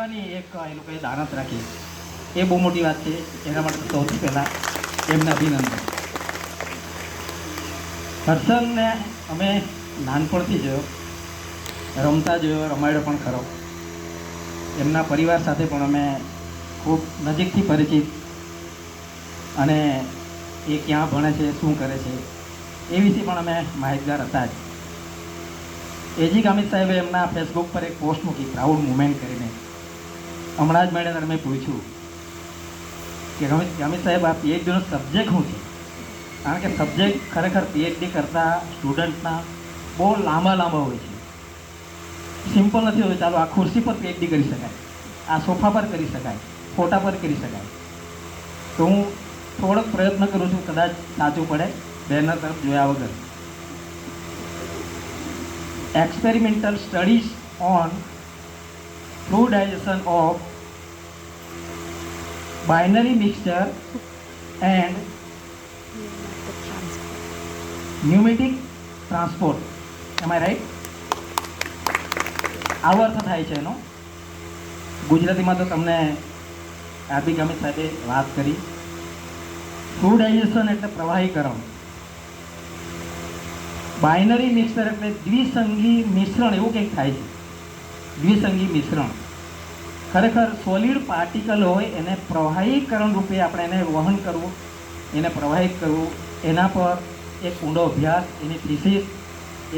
સેવાની એક એ લોકોએ દાનત રાખી, એ બહુ મોટી વાત છે. એના માટે સૌથી પહેલાં એમને અભિનંદન. હર્ષલને અમે નાનપણથી જોયો, રમતા જોયો, રમાડ્યો પણ ખરો. એમના પરિવાર સાથે પણ અમે ખૂબ નજીકથી પરિચિત, અને એ ક્યાં ભણે છે, શું કરે છે, એ વિશે પણ અમે માહિતગાર હતા જ. એજી ગામિત સાહેબે એમના ફેસબુક પર એક પોસ્ટ મૂકી, પ્રાઉડ મુમેન્ટ કરીને. હમણાં જ મેં પૂછ્યું કે ગામિત સાહેબ, આ પીએચડીનો સબ્જેક્ટ શું છે? કારણ કે સબ્જેક્ટ ખરેખર પીએચડી કરતા સ્ટુડન્ટના બહુ લાંબા હોય છે. સિમ્પલ નથી હોતું. ચાલો આ ખુરશી પર પીએચડી કરી શકાય, આ સોફા પર કરી શકાય, ફોટા પર કરી શકાય. તો હું થોડોક પ્રયત્ન કરું છું, કદાચ સાચું પડે બેનર તરફ જોયા વગર. Experimental studies on fluidization of binary mixture and pneumatic transport. Am I right? આવો અર્થ થાય છે એનો. ગુજરાતીમાં તો તમને આરબી ગામિત સાહેબે વાત કરી. ફ્લુઇડાઇઝેશન એટલે પ્રવાહીકરણ, બાઇનરી મિક્સર એટલે દ્વિસંગી મિશ્રણ, એવું કંઈક થાય છે. દ્વિસંગી મિશ્રણ ખરેખર સોલિડ પાર્ટિકલ હોય એને પ્રવાહીકરણ રૂપે આપણે એને વહન કરવું, એને પ્રવાહિત કરવું. એના પર એક ઊંડો અભ્યાસ, એની થીસીસ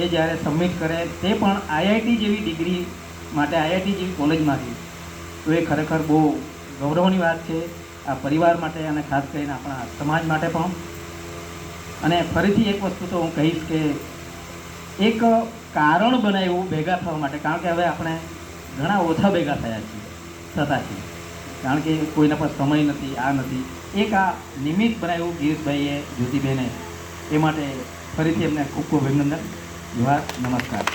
એ જ્યારે સબમિટ કરે, તે પણ આઈઆઈટી જેવી ડિગ્રી માટે, આઈઆઈટી જેવી કોલેજમાંથી, તો એ ખરેખર બહુ ગૌરવની વાત છે આ પરિવાર માટે અને ખાસ કરીને આપણા સમાજ માટે પણ. અને ફરીથી એક વસ્તુ તો હું કહીશ કે એક કારણ બનાવ્યું ભેગા થવા માટે, કારણ કે હવે આપણે ઘણા ઓછા ભેગા થયા છીએ, કારણ કે કોઈના પર સમય નથી, આ નથી. એક આ નિમિત્ત બનાવ્યું ગિરીશભાઈએ, જ્યોતિબેને, એ માટે ફરીથી એમને ખૂબ ખૂબ અભિનંદન. જોહાર, નમસ્કાર.